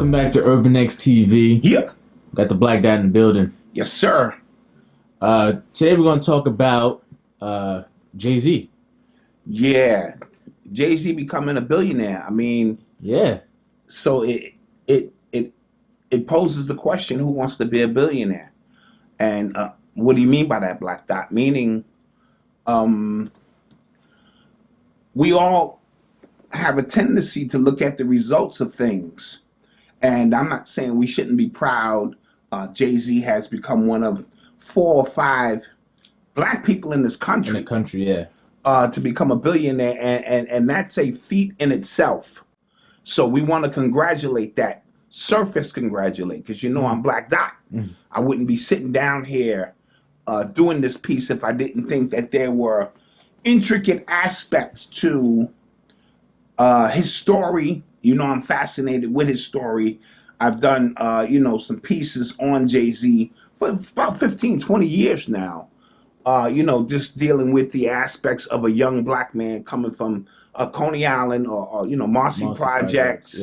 Welcome back to Urban X TV. Yeah. Got the Black Dot in the building. Yes, sir. Today we're going to talk about Jay-Z. Yeah. Jay-Z becoming a billionaire. I mean, Yeah. so it poses the question, who wants to be a billionaire? And what do you mean by that, Black Dot? Meaning, we all have a tendency to look at the results of things. And I'm not saying we shouldn't be proud. Jay-Z has become one of 4 or 5 black people in this country. In the country, yeah. To become a billionaire, and that's a feat in itself. So we want to congratulate that. Surface congratulate, because I'm Black Dot. I wouldn't be sitting down here doing this piece if I didn't think that there were intricate aspects to his story. I'm fascinated with his story. I've done, some pieces on Jay-Z for about 15, 20 years now. Just dealing with the aspects of a young black man coming from Coney Island or Marcy Projects,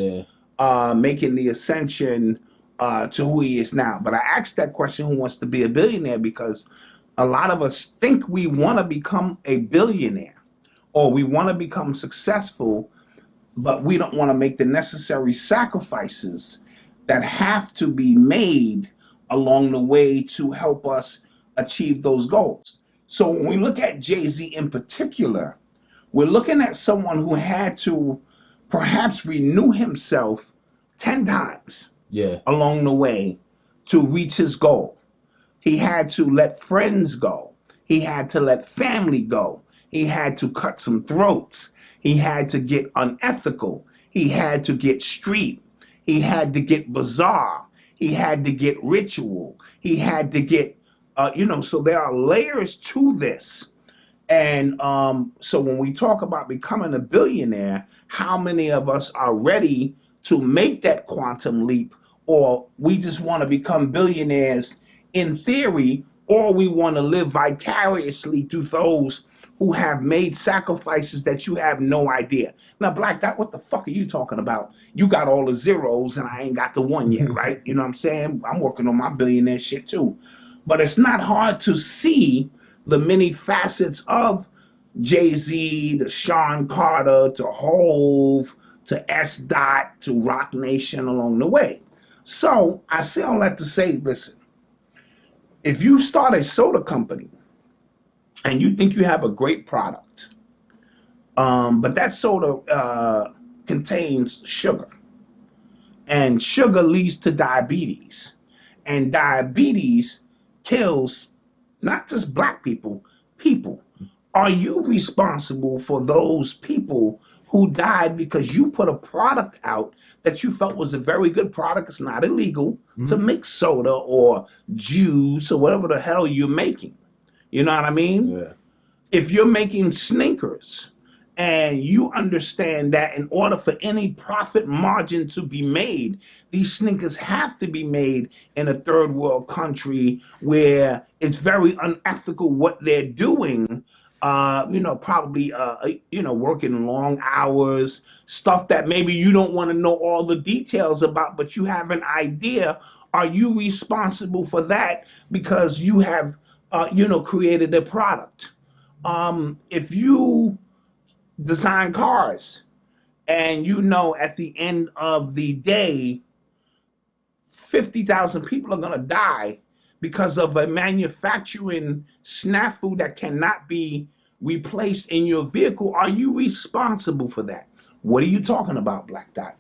making the ascension to who he is now. But I asked that question, who wants to be a billionaire? Because a lot of us think we want to become a billionaire or we want to become successful, but we don't want to make the necessary sacrifices that have to be made along the way to help us achieve those goals. So when we look at Jay-Z in particular, we're looking at someone who had to perhaps renew himself 10 times along the way to reach his goal. He had to let friends go. He had to let family go. He had to cut some throats. He had to get unethical. He had to get street. He had to get bizarre. He had to get ritual. He had to get, so there are layers to this. And so when we talk about becoming a billionaire, how many of us are ready to make that quantum leap, or we just want to become billionaires in theory, or we want to live vicariously through those who have made sacrifices that you have no idea. Now, Black Dot, what the fuck are you talking about? You got all the zeros and I ain't got the one yet, right? You know what I'm saying? I'm working on my billionaire shit too. But it's not hard to see the many facets of Jay-Z, to Sean Carter, to Hove, to S. Dot, to Roc Nation along the way. So I say all that to say, listen, if you start a soda company and you think you have a great product, but that soda contains sugar, and sugar leads to diabetes, and diabetes kills not just black people, are you responsible for those people who died because you put a product out that you felt was a very good product? It's not illegal to make soda or juice or whatever the hell you're making. You know what I mean? Yeah. If you're making Snickers and you understand that in order for any profit margin to be made, these Snickers have to be made in a third world country where it's very unethical what they're doing, probably, working long hours, stuff that maybe you don't want to know all the details about, but you have an idea. Are you responsible for that because you have created a product? If you design cars and at the end of the day, 50,000 people are going to die because of a manufacturing snafu that cannot be replaced in your vehicle, are you responsible for that? What are you talking about, Black Dot?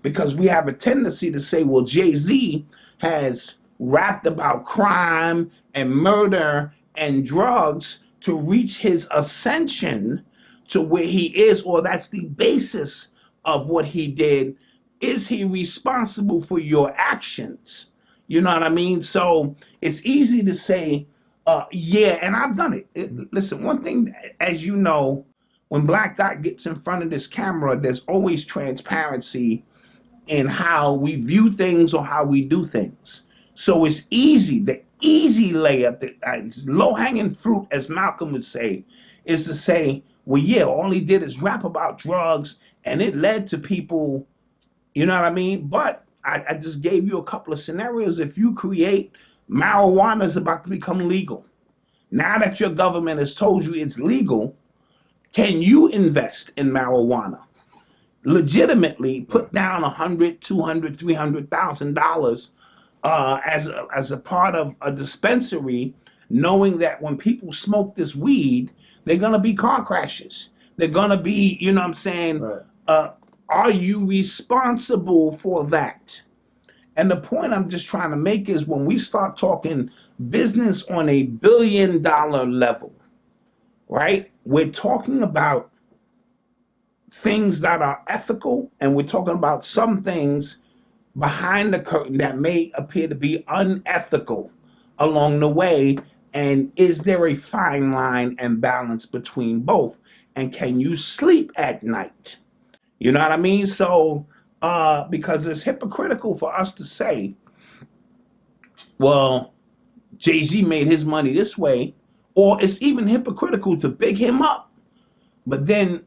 Because we have a tendency to say, well, Jay-Z has rapped about crime and murder and drugs to reach his ascension to where he is, or that's the basis of what he did. Is he responsible for your actions? You know what I mean? So it's easy to say, and I've done it. Listen, one thing, as you know, when Black Dot gets in front of this camera, there's always transparency in how we view things or how we do things. So it's easy. The easy layup, the low-hanging fruit, as Malcolm would say, is to say, well, yeah, all he did is rap about drugs, and it led to people, you know what I mean? But I just gave you a couple of scenarios. If you create, marijuana is about to become legal. Now that your government has told you it's legal, can you invest in marijuana? Legitimately put down $100, $200, $300,000 as a part of a dispensary, knowing that when people smoke this weed, they're gonna be car crashes. They're gonna be, you know what I'm saying? Right. Are you responsible for that? And the point I'm just trying to make is when we start talking business on a $1 billion level, right? We're talking about things that are ethical, and we're talking about some things behind the curtain that may appear to be unethical along the way. And is there a fine line and balance between both? And can you sleep at night? You know what I mean? So, because it's hypocritical for us to say, well, Jay-Z made his money this way, or it's even hypocritical to big him up, but then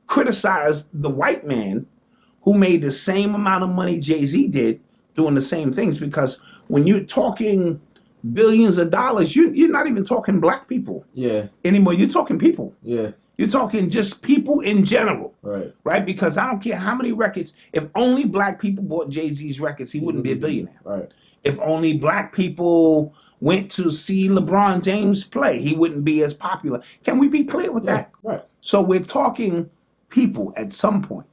criticize the white man who made the same amount of money Jay-Z did doing the same things. Because when you're talking billions of dollars, you're not even talking black people anymore. You're talking people. Yeah. You're talking just people in general. Right. Right? Because I don't care how many records, if only black people bought Jay-Z's records, he wouldn't be a billionaire. Right. If only black people went to see LeBron James play, he wouldn't be as popular. Can we be clear with that? Right. So we're talking people at some point.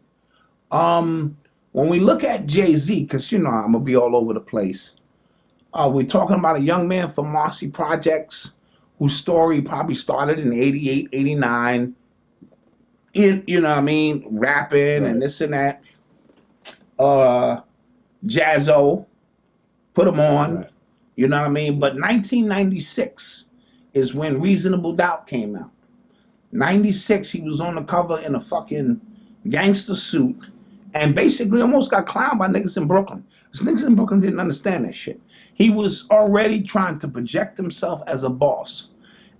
When we look at Jay-Z, because you know I'm gonna be all over the place, we're talking about a young man from Marcy Projects whose story probably started in 88, 89, you know what I mean, rapping and this and that. Jazzo, put him on, you know what I mean? But 1996 is when Reasonable Doubt came out. 96, he was on the cover in a fucking gangster suit and basically almost got clowned by niggas in Brooklyn. Because niggas in Brooklyn didn't understand that shit. He was already trying to project himself as a boss.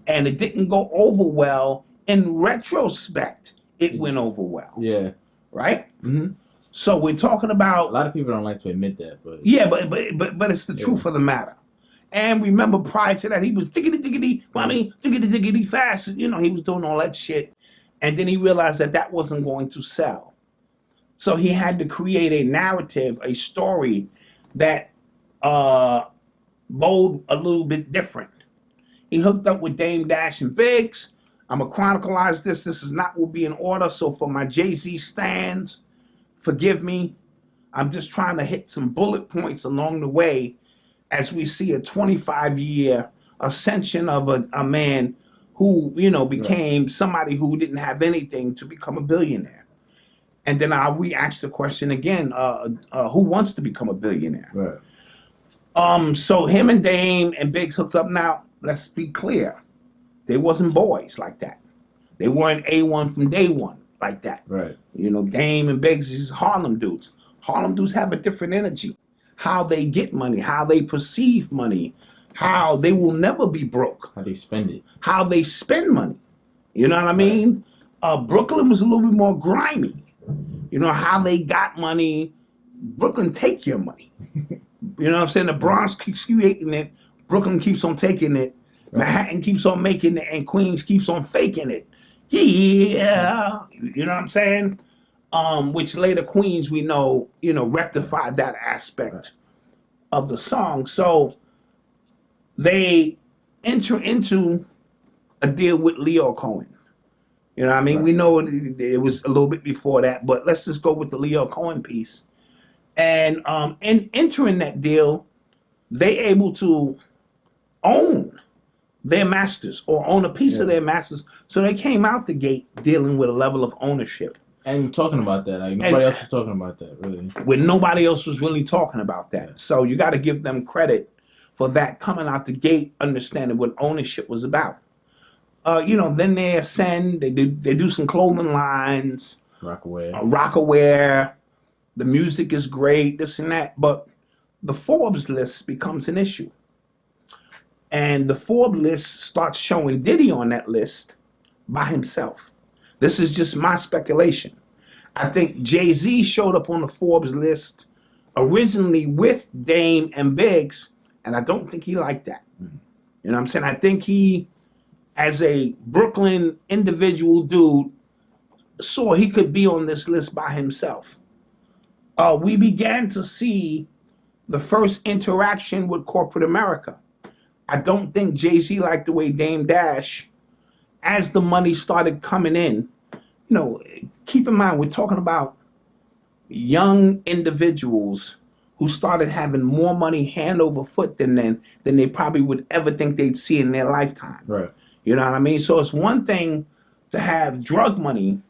And it didn't go over well. In retrospect, it went over well. Yeah. Right? Mm-hmm. So we're talking about... A lot of people don't like to admit that, but... Yeah, but it's the truth of the matter. And remember, prior to that, he was diggity fast. You know, he was doing all that shit. And then he realized that wasn't going to sell. So he had to create a narrative, a story that bold a little bit different. He hooked up with Dame Dash and Biggs. I'm going to chronicleize this. This is not will be in order. So for my Jay-Z stands, forgive me. I'm just trying to hit some bullet points along the way as we see a 25-year ascension of a man who, you know, became somebody who didn't have anything to become a billionaire. And then I'll re-ask the question again, who wants to become a billionaire? Right. So him and Dame and Biggs hooked up. Now, let's be clear. They wasn't boys like that. They weren't A1 from day one like that. Right. You know, Dame and Biggs is Harlem dudes. Harlem dudes have a different energy. How they get money, how they perceive money, how they will never be broke. How they spend it. How they spend money. You know what I mean? Brooklyn was a little bit more grimy. You know, how they got money. Brooklyn take your money. You know what I'm saying? The Bronx keeps creating it. Brooklyn keeps on taking it. Right. Manhattan keeps on making it. And Queens keeps on faking it. Yeah. You know what I'm saying? Which later Queens, we know, you know, rectified that aspect of the song. So they enter into a deal with Leo Cohen. You know what I mean? Right. We know it was a little bit before that, but let's just go with the Leo Cohen piece. And in entering that deal, they able to own their masters or own a piece of their masters. So they came out the gate dealing with a level of ownership. And talking about that, like nobody else was talking about that, really. When nobody else was really talking about that. Yeah. So you got to give them credit for that coming out the gate, understanding what ownership was about. You know, then they ascend. They do some clothing lines. Roc-A-Wear. The music is great. This and that. But the Forbes list becomes an issue, and the Forbes list starts showing Diddy on that list by himself. This is just my speculation. I think Jay-Z showed up on the Forbes list originally with Dame and Biggs, and I don't think he liked that. You know what I'm saying? I think he, as a Brooklyn individual dude, saw he could be on this list by himself. We began to see the first interaction with corporate America. I don't think Jay-Z liked the way Dame Dash, as the money started coming in. You know, keep in mind, we're talking about young individuals who started having more money hand over foot than they probably would ever think they'd see in their lifetime. Right. You know what I mean? So it's one thing to have drug money,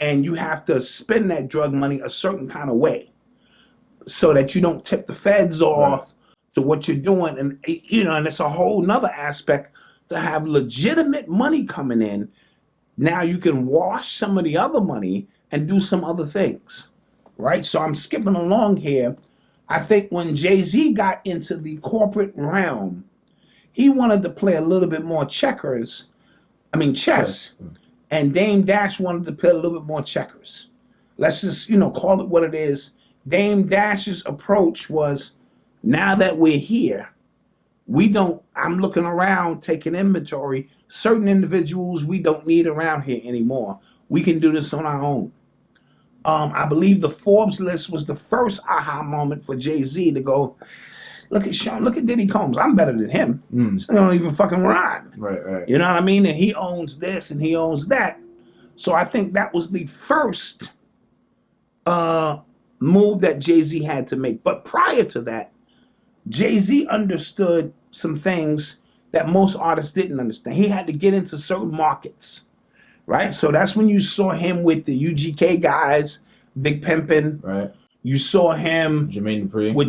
and you have to spend that drug money a certain kind of way so that you don't tip the feds off to what you're doing. And, you know, and it's a whole nother aspect to have legitimate money coming in. Now you can wash some of the other money and do some other things, right? So I'm skipping along here. I think when Jay-Z got into the corporate realm, he wanted to play a little bit more chess. And Dame Dash wanted to play a little bit more checkers. Let's just, call it what it is. Dame Dash's approach was, now that we're here, I'm looking around, taking inventory. Certain individuals we don't need around here anymore. We can do this on our own. I believe the Forbes list was the first aha moment for Jay-Z to go, look at Sean, look at Diddy Combs. I'm better than him. They don't even fucking rhyme. Right. You know what I mean? And he owns this and he owns that. So I think that was the first move that Jay-Z had to make. But prior to that, Jay-Z understood some things that most artists didn't understand. He had to get into certain markets, right? So that's when you saw him with the UGK guys, Big Pimpin'. Right. You saw him with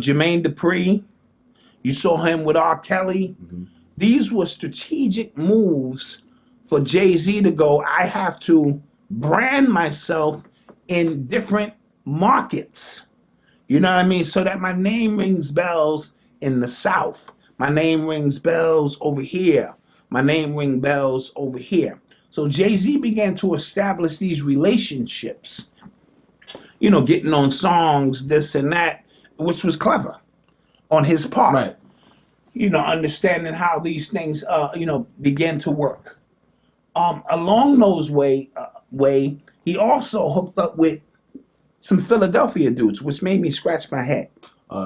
Jermaine Dupri. You saw him with R. Kelly. Mm-hmm. These were strategic moves for Jay-Z to go, I have to brand myself in different markets. You know what I mean? So that my name rings bells in the South. My name rings bells over here. My name rings bells over here. So Jay-Z began to establish these relationships, getting on songs, this and that, which was clever on his part. Right. Understanding how these things, began to work. Along those way, he also hooked up with some Philadelphia dudes, which made me scratch my head.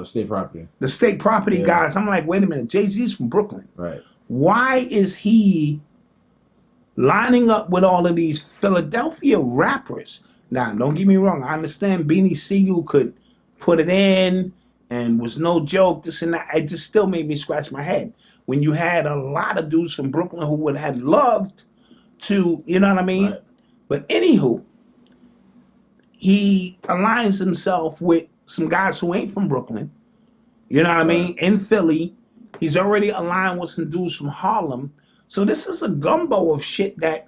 State Property. The State Property guys. I'm like, wait a minute, Jay-Z's from Brooklyn. Right. Why is he lining up with all of these Philadelphia rappers? Now, don't get me wrong. I understand Beanie Siegel could put it in and was no joke, this and that. It just still made me scratch my head. When you had a lot of dudes from Brooklyn who would have loved to, you know what I mean? Right. But anywho, he aligns himself with some guys who ain't from Brooklyn. You know what I mean? In Philly. He's already aligned with some dudes from Harlem. So this is a gumbo of shit that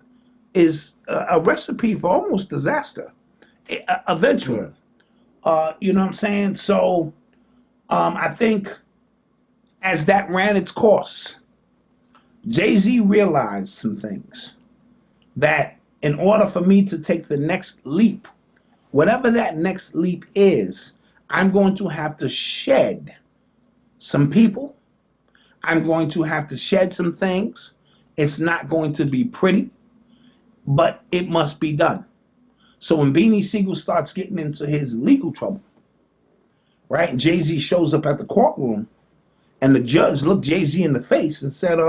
is a recipe for almost disaster. Eventually. You know what I'm saying? So I think as that ran its course, Jay-Z realized some things. That in order for me to take the next leap, whatever that next leap is, I'm going to have to shed some people. I'm going to have to shed some things. It's not going to be pretty, but it must be done. So when Beanie Siegel starts getting into his legal trouble, right, and Jay-Z shows up at the courtroom, and the judge looked Jay-Z in the face and said,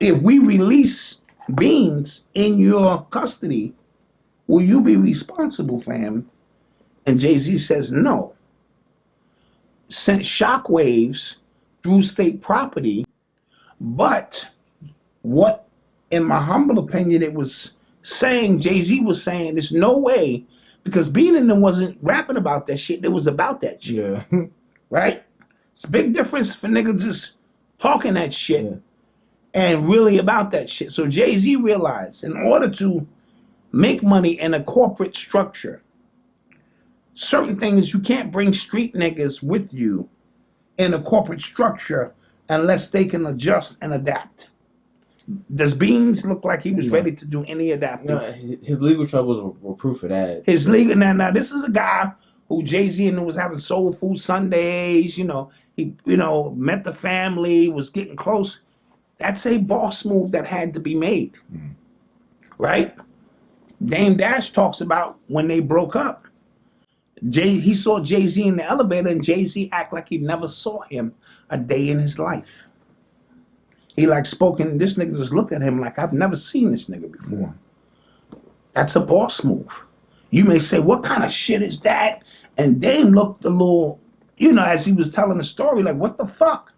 if we release Beans in your custody, will you be responsible for him? And Jay-Z says no. Sent shockwaves through State Property, but what, in my humble opinion, it was saying, Jay-Z was saying, there's no way, because Bean and them wasn't rapping about that shit, it was about that shit. Yeah. Right? It's a big difference for niggas just talking that shit and really about that shit. So Jay-Z realized, in order to make money in a corporate structure, certain things you can't bring street niggas with you in a corporate structure unless they can adjust and adapt. Does Beans look like he was ready to do any adapting? No, his legal troubles were proof of that. His legal now this is a guy who Jay-Z and was having soul food Sundays, he, met the family, was getting close. That's a boss move that had to be made, right? Dame Dash talks about when they broke up. He saw Jay-Z in the elevator, and Jay-Z act like he never saw him a day in his life. He spoken, this nigga just looked at him like, I've never seen this nigga before. That's a boss move. You may say, what kind of shit is that? And Dame looked a little, as he was telling the story, like, what the fuck?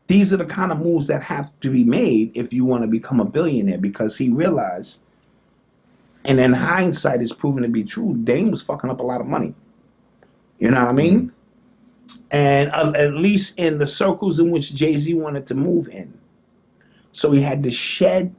These are the kind of moves that have to be made if you want to become a billionaire, because he realized, and in hindsight, it's proven to be true, Dame was fucking up a lot of money. You know what I mean? And at least in the circles in which Jay-Z wanted to move in. So he had to shed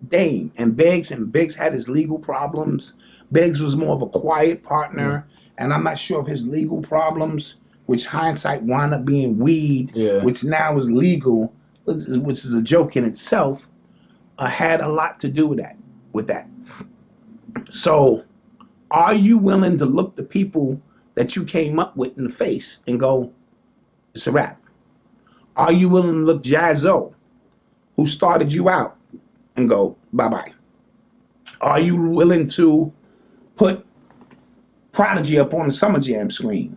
Dame and Biggs had his legal problems. Biggs was more of a quiet partner, and I'm not sure of his legal problems, which hindsight wound up being weed, which now is legal, which is a joke in itself, had a lot to do with that. So, are you willing to look the people that you came up with in the face and go, it's a wrap? Are you willing to look Jazzo, who started you out, and go, bye-bye? Are you willing to put Prodigy up on the Summer Jam screen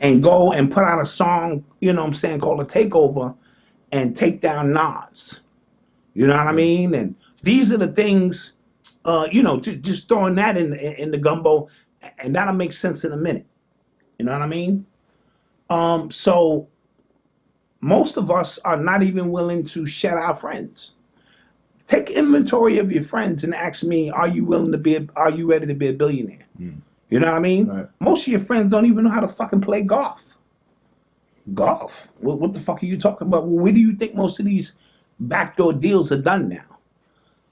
and go and put out a song, called A Takeover, and take down Nas? You know what I mean? And these are the things, just throwing that in the gumbo, and that'll make sense in a minute. You know what I mean? So most of us are not even willing to shed our friends. Take inventory of your friends and ask me, are you ready to be a billionaire? You know what I mean? Right. Most of your friends don't even know how to fucking play golf. Golf? What the fuck are you talking about? Well, where do you think most of these backdoor deals are done now?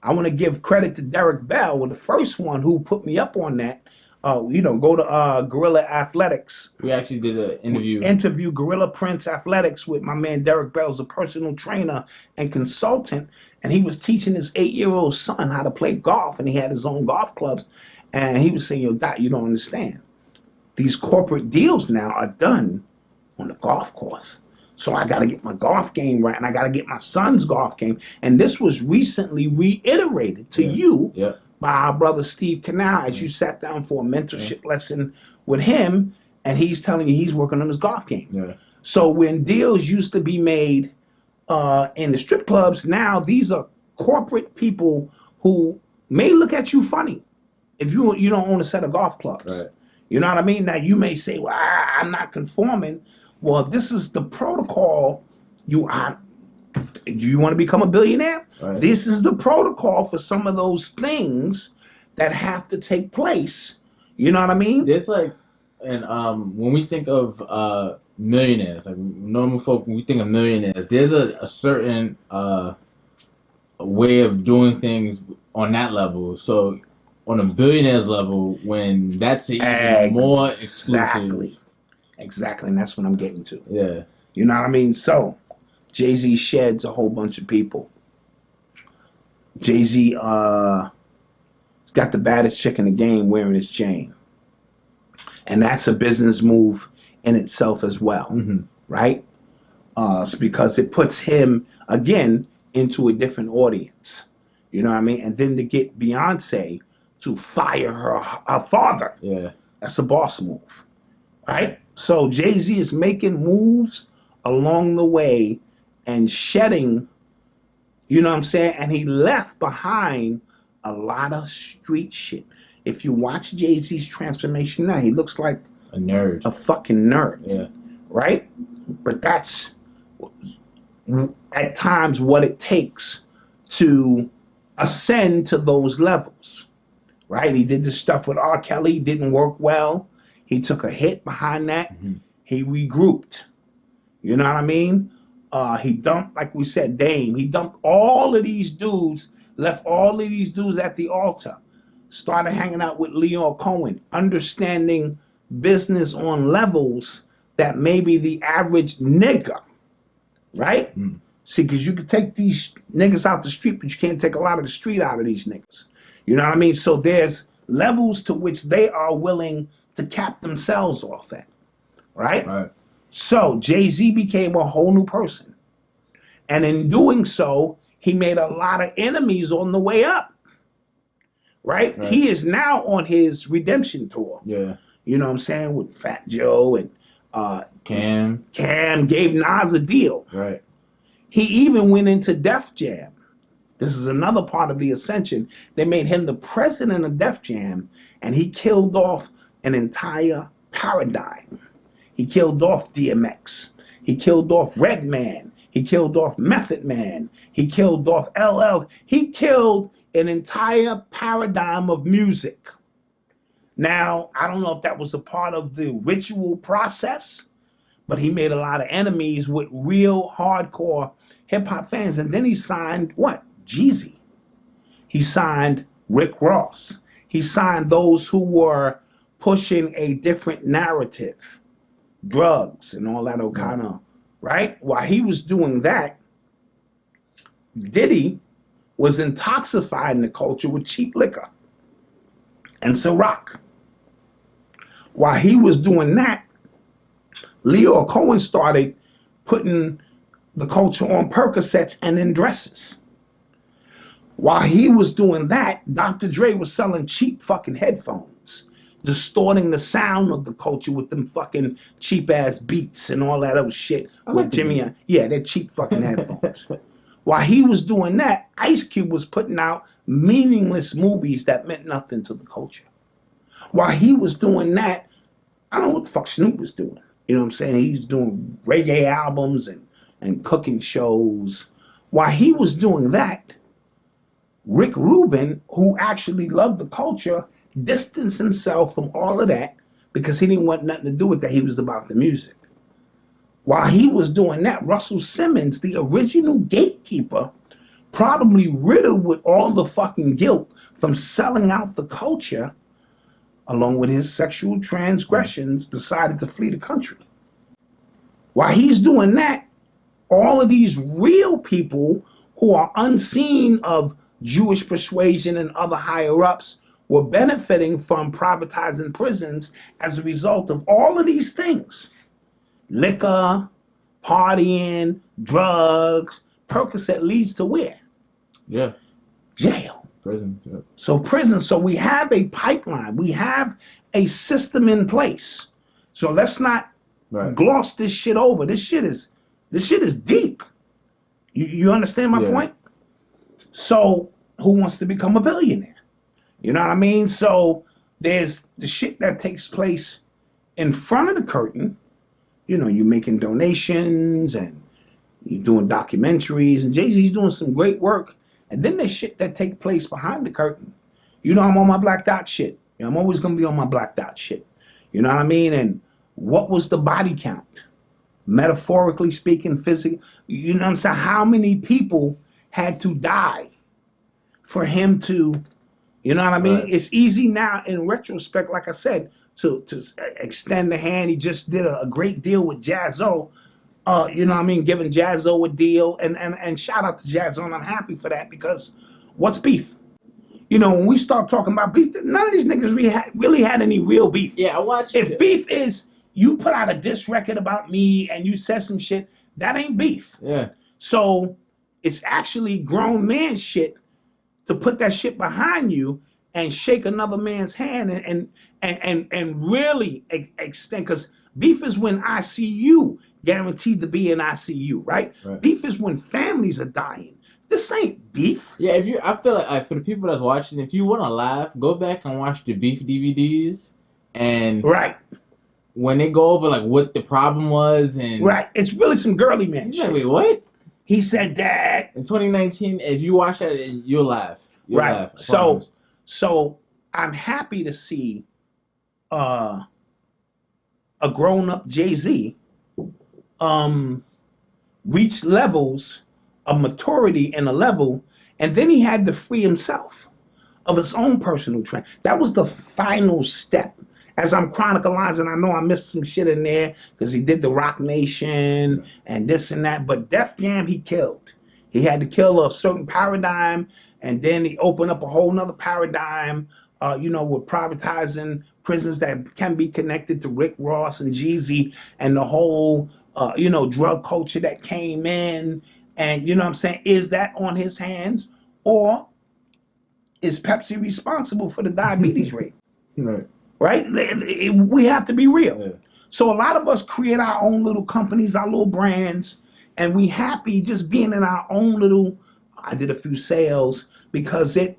I want to give credit to Derek Bell, the first one who put me up on that. Go to Gorilla Athletics. We actually did an interview. Interview Gorilla Prince Athletics with my man Derek Bell, a personal trainer and consultant, and he was teaching his 8-year-old son how to play golf, and he had his own golf clubs, and he was saying, yo, Doc, you don't understand. These corporate deals now are done on the golf course. So I got to get my golf game right, and I got to get my son's golf game, and this was recently reiterated to you by our brother Steve Canal as you sat down for a mentorship lesson with him, and he's telling you he's working on his golf game. So when deals used to be made in the strip clubs, now these are corporate people who may look at you funny if you don't own a set of golf clubs. Right. You know what I mean? Now you may say, well, I'm not conforming. Well, this is the protocol you are. Do you want to become a billionaire? Right. This is the protocol for some of those things that have to take place. You know what I mean? There's when we think of millionaires, like normal folk, when we think of millionaires, there's a certain way of doing things on that level. So on a billionaire's level, when that's even more exclusive. Exactly, and that's what I'm getting to. Yeah. You know what I mean? So Jay-Z sheds a whole bunch of people. Jay-Z got the baddest chick in the game wearing his chain. And that's a business move in itself as well, right? It's because it puts him, again, into a different audience. You know what I mean? And then to get Beyonce to fire her father, that's a boss move, right? So Jay-Z is making moves along the way and shedding, you know what I'm saying? And he left behind a lot of street shit. If you watch Jay-Z's transformation now, he looks like a nerd. A fucking nerd. Yeah. Right? But that's at times what it takes to ascend to those levels. Right? He did this stuff with R. Kelly, didn't work well. He took a hit behind that. He regrouped. You know what I mean? He dumped, like we said, Dame. He dumped all of these dudes, left all of these dudes at the altar. Started hanging out with Leon Cohen, understanding business on levels that maybe the average nigga, right? See, because you can take these niggas out the street, but you can't take a lot of the street out of these niggas. You know what I mean? So there's levels to which they are willing to cap themselves off at, right? Right. So Jay-Z became a whole new person. And in doing so, he made a lot of enemies on the way up, right? He is now on his redemption tour. Yeah. You know what I'm saying? With Fat Joe and Cam gave Nas a deal. Right. He even went into Def Jam. This is another part of the ascension. They made him the president of Def Jam, and he killed off an entire paradigm. He killed off DMX. He killed off Redman. He killed off Method Man. He killed off LL. He killed an entire paradigm of music. Now, I don't know if that was a part of the ritual process, but he made a lot of enemies with real hardcore hip-hop fans. And then he signed what? Jeezy. He signed Rick Ross. He signed those who were pushing a different narrative, drugs and all that kind of, right? While he was doing that, Diddy was intoxifying the culture with cheap liquor and Ciroc. While he was doing that, Leo Cohen started putting the culture on Percocets and in dresses. While he was doing that, Dr. Dre was selling cheap fucking headphones, distorting the sound of the culture with them fucking cheap ass beats and all that other shit with Jimmy. Yeah, they're cheap fucking headphones. While he was doing that, Ice Cube was putting out meaningless movies that meant nothing to the culture. While he was doing that, I don't know what the fuck Snoop was doing. You know what I'm saying? He was doing reggae albums and cooking shows. While he was doing that, Rick Rubin, who actually loved the culture, distanced himself from all of that because he didn't want nothing to do with that. He was about the music. While he was doing that, Russell Simmons, the original gatekeeper, probably riddled with all the fucking guilt from selling out the culture, along with his sexual transgressions, decided to flee the country. While he's doing that, all of these real people who are unseen of Jewish persuasion and other higher-ups were benefiting from privatizing prisons as a result of all of these things. Liquor, partying, drugs. Percocet leads to where? Yeah. Jail. Prison. Yeah. So prison. So we have a pipeline. We have a system in place. So let's not gloss this shit over. This shit is deep. You understand my point? So who wants to become a billionaire? You know what I mean? So there's the shit that takes place in front of the curtain. You know, you're making donations and you're doing documentaries, and Jay-Z's doing some great work. And then there's shit that take place behind the curtain. You know, I'm on my Black Dot shit. You know, I'm always going to be on my Black Dot shit. You know what I mean? And what was the body count? Metaphorically speaking, physically. You know what I'm saying? How many people had to die for him to, you know what I mean? Right. It's easy now in retrospect, like I said, to extend the hand. He just did a great deal with Jaz-O. You know what I mean? Giving Jaz-O a deal. And shout out to Jaz-O, and I'm happy for that, because what's beef? You know, when we start talking about beef, none of these niggas really had any real beef. Yeah, I watched it. If beef is you put out a diss record about me and you said some shit, that ain't beef. Yeah. So it's actually grown man shit to put that shit behind you and shake another man's hand and really extend, because beef is when I see you guaranteed to be in ICU, right? Beef is when families are dying. This ain't beef. Yeah, I feel like for the people that's watching, if you want to laugh, go back and watch the beef DVDs, and when they go over like what the problem was, and it's really some girly man shit. Wait, what? He said that in 2019. If you watch that, you'll laugh. You'll laugh. So I'm happy to see a grown-up Jay-Z reach levels of maturity and a level, and then he had to free himself of his own personal trend. That was the final step. As I'm chronicalizing, I know I missed some shit in there because he did the Rock Nation and this and that, but Def Jam he killed. He had to kill a certain paradigm, and then he opened up a whole nother paradigm, you know, with privatizing prisons that can be connected to Rick Ross and Jeezy and the whole, drug culture that came in. And, you know what I'm saying? Is that on his hands? Or is Pepsi responsible for the diabetes rate? Right? We have to be real. Yeah. So a lot of us create our own little companies, our little brands, and we happy just being in our own little, I did a few sales, because it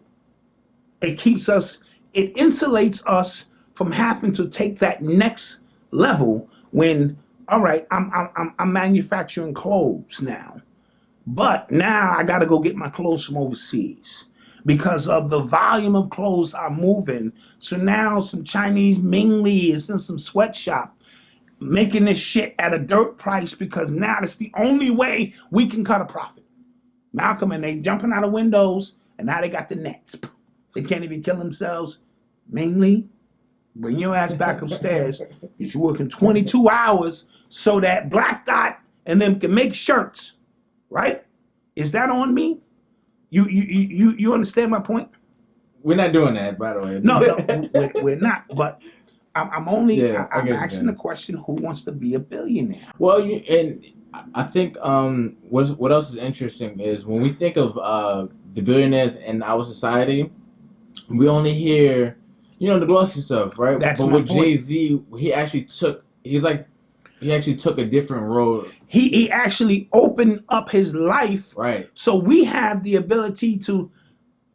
keeps us, it insulates us from having to take that next level when, all right, I'm manufacturing clothes now, but now I got to go get my clothes from overseas because of the volume of clothes I'm moving. So now some Chinese Ming Lee is in some sweatshop making this shit at a dirt price because now that's the only way we can cut a profit. Malcolm, and they jumping out of windows, and now they got the nets. They can't even kill themselves. Ming Lee, bring your ass back upstairs. You're working 22 hours so that Black Dot and them can make shirts, right? Is that on me? You understand my point? We're not doing that, by the way. No, we're not. But I'm only I'm asking the question: who wants to be a billionaire? Well, and I think what else is interesting is when we think of the billionaires in our society, we only hear the glossy stuff, right? That's but my with point. Jay-Z, he actually took a different road. He actually opened up his life, right? So we have the ability to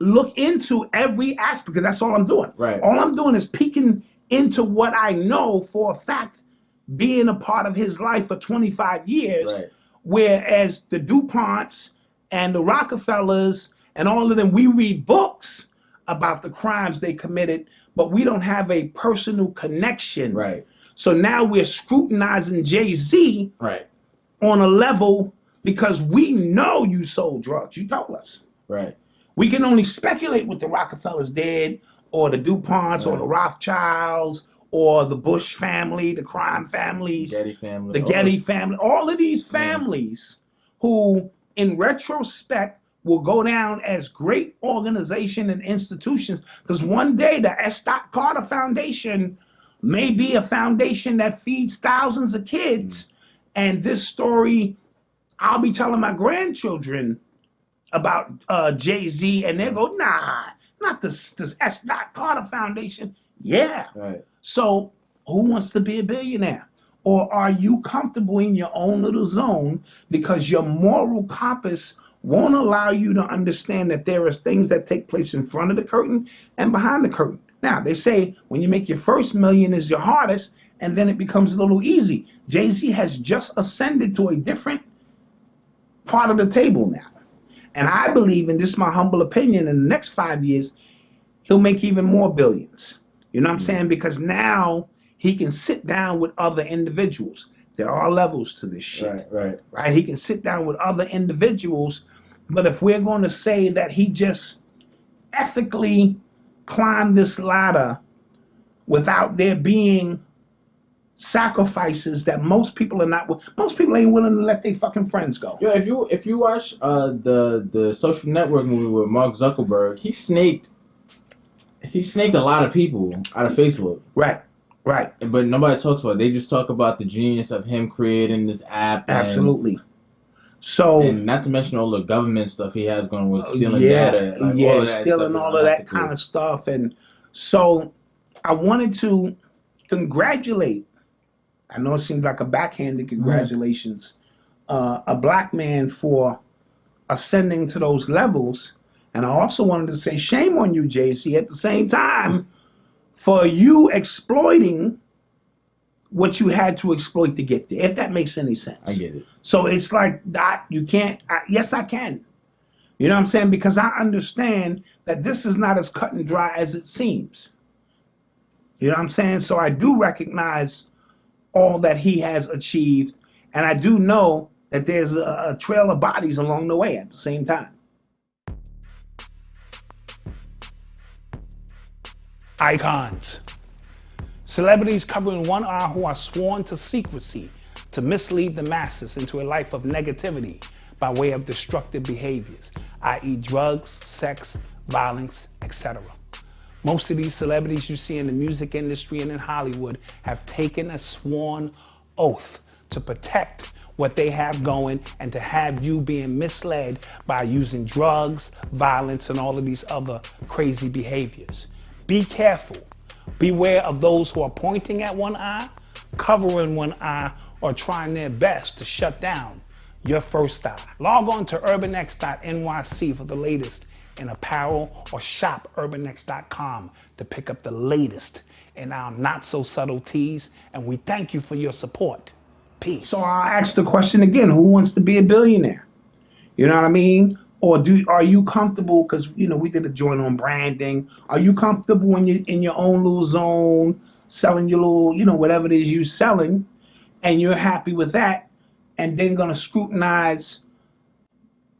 look into every aspect. Because that's all I'm doing. Right. All I'm doing is peeking into what I know for a fact, being a part of his life for 25 years. Right. Whereas the DuPonts and the Roc-A-Fellas and all of them, we read books about the crimes they committed, but we don't have a personal connection. Right. So now we're scrutinizing Jay-Z on a level because we know you sold drugs. You told us. Right. We can only speculate what the Roc-A-Fellas did, or the DuPonts, or the Rothschilds, or the Bush family, the crime families, Getty family, the Getty family, all of these families who, in retrospect, will go down as great organization and institutions. Because one day the S. Carter Foundation may be a foundation that feeds thousands of kids. And this story, I'll be telling my grandchildren about Jay-Z, and they'll go, nah, not this S. Carter Foundation. Yeah. Right. So who wants to be a billionaire? Or are you comfortable in your own little zone because your moral compass won't allow you to understand that there are things that take place in front of the curtain and behind the curtain? Now, they say when you make your first million is your hardest, and then it becomes a little easy. Jay-Z has just ascended to a different part of the table now. And I believe, and this is my humble opinion, in the next 5 years, he'll make even more billions. You know what I'm saying? Because now he can sit down with other individuals. There are levels to this shit. Right? He can sit down with other individuals. But if we're going to say that he just ethically climbed this ladder without there being sacrifices that most people ain't willing to let their fucking friends go. Yeah, if you watch the Social Network movie with Mark Zuckerberg, he snaked a lot of people out of Facebook. Right. But nobody talks about it. They just talk about the genius of him creating this app. Absolutely. So, and not to mention all the government stuff he has going with stealing data. Stealing all of that kind of stuff. And so I wanted to congratulate, I know it seems like a backhanded congratulations, a black man for ascending to those levels. And I also wanted to say shame on you, Jay-Z, at the same time for you exploiting what you had to exploit to get there, if that makes any sense. I get it. So it's like that, you can't, yes, I can. You know what I'm saying? Because I understand that this is not as cut and dry as it seems. You know what I'm saying? So I do recognize all that he has achieved, and I do know that there's a trail of bodies along the way at the same time. Icons. Celebrities covering one eye who are sworn to secrecy to mislead the masses into a life of negativity by way of destructive behaviors, i.e. drugs, sex, violence, etc. Most of these celebrities you see in the music industry and in Hollywood have taken a sworn oath to protect what they have going and to have you being misled by using drugs, violence, and all of these other crazy behaviors. Be careful. Beware of those who are pointing at one eye, covering one eye, or trying their best to shut down your first eye. Log on to urbanx.nyc for the latest in apparel, or shop urbanx.com to pick up the latest in our not so subtle teas, and we thank you for your support. Peace. So I'll ask the question again, who wants to be a billionaire? You know what I mean? Or are you comfortable, because we did a joint on branding, are you comfortable when you're in your own little zone, selling your little, whatever it is you're selling, and you're happy with that, and then gonna scrutinize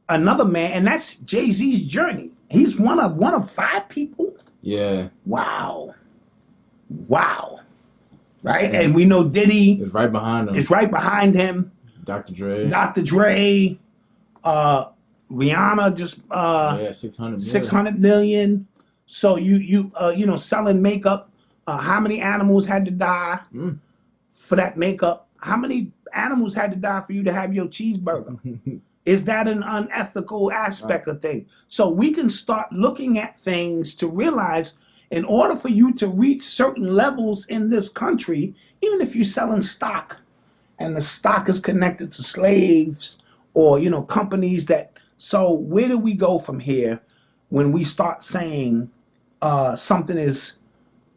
another man, and that's Jay-Z's journey. He's one of 5 people. Yeah. Wow. Right? Yeah. And we know Diddy is right behind him. It's right behind him. Dr. Dre. Rihanna just 600 million. So you selling makeup. How many animals had to die for that makeup? How many animals had to die for you to have your cheeseburger? Is that an unethical aspect of things? So we can start looking at things to realize, in order for you to reach certain levels in this country, even if you're selling stock and the stock is connected to slaves or, companies that, so where do we go from here when we start saying something is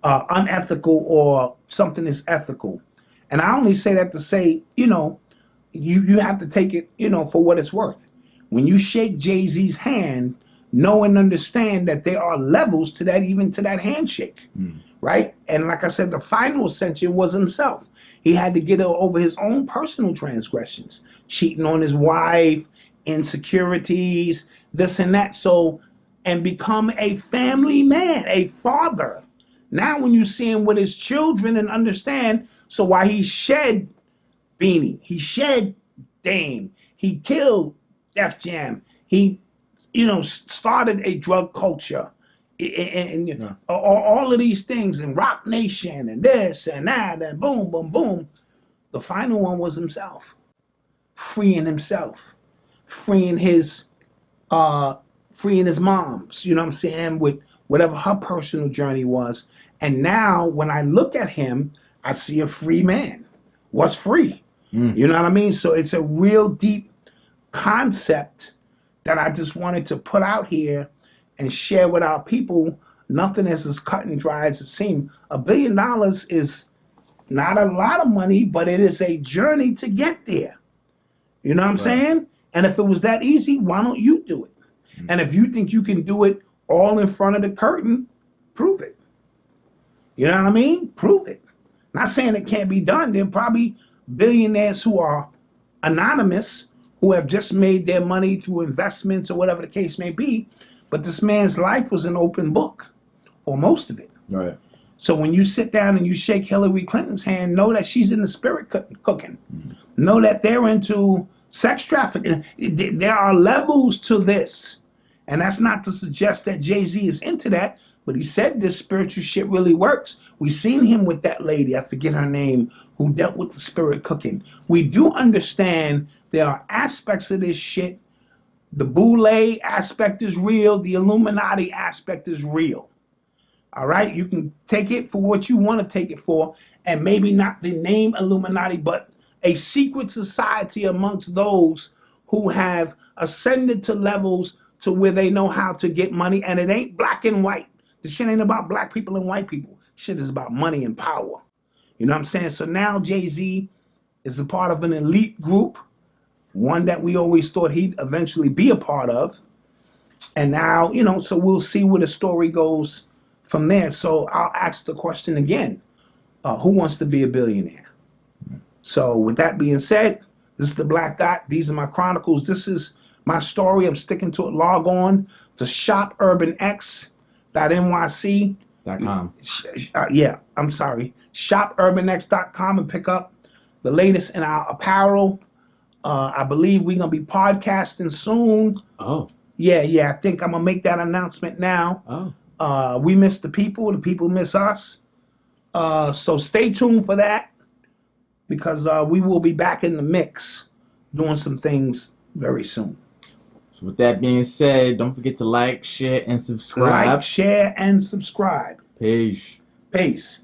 unethical or something is ethical? And I only say that to say, you have to take it, for what it's worth. When you shake Jay-Z's hand, know and understand that there are levels to that, even to that handshake, right? And like I said, the final ascension was himself. He had to get over his own personal transgressions, cheating on his wife, insecurities, this and that. So, and become a family man, a father. Now when you see him with his children and understand, so why he shed Beanie, he shed Dame, he killed Def Jam, he started a drug culture, and all of these things, and Rock Nation, and this and that, and boom, boom, boom. The final one was himself, freeing his moms, with whatever her personal journey was. And now when I look at him, I see a free man. Was free. You know what I mean? So it's a real deep concept that I just wanted to put out here and share with our people. Nothing is as cut and dry as it seems. $1 billion is not a lot of money, but it is a journey to get there. You know what I'm saying? And if it was that easy, why don't you do it? And if you think you can do it all in front of the curtain, prove it. You know what I mean? Prove it. Not saying it can't be done. There are probably billionaires who are anonymous, who have just made their money through investments or whatever the case may be. But this man's life was an open book, or most of it. Right. So when you sit down and you shake Hillary Clinton's hand, know that she's in the spirit cooking. Know that they're into sex trafficking. There are levels to this. And that's not to suggest that Jay-Z is into that, but he said this spiritual shit really works. We seen him with that lady, I forget her name, who dealt with the spirit cooking. We do understand there are aspects of this shit. The Boule aspect is real. The Illuminati aspect is real. All right? You can take it for what you want to take it for, and maybe not the name Illuminati, but a secret society amongst those who have ascended to levels to where they know how to get money, and it ain't black and white. This shit ain't about black people and white people. Shit is about money and power. You know what I'm saying? So now Jay-Z is a part of an elite group, one that we always thought he'd eventually be a part of. And now, so we'll see where the story goes from there. So I'll ask the question again. Who wants to be a billionaire? So with that being said, this is the Black Dot. These are my chronicles. This is my story. I'm sticking to it. Log on to shopurbanx.nyc. shopurbanx.com and pick up the latest in our apparel. I believe we're going to be podcasting soon. Oh. Yeah, I think I'm going to make that announcement now. Oh. We miss the people miss us. So stay tuned for that because we will be back in the mix doing some things very soon. So with that being said, don't forget to like, share, and subscribe. Like, share, and subscribe. Peace. Peace.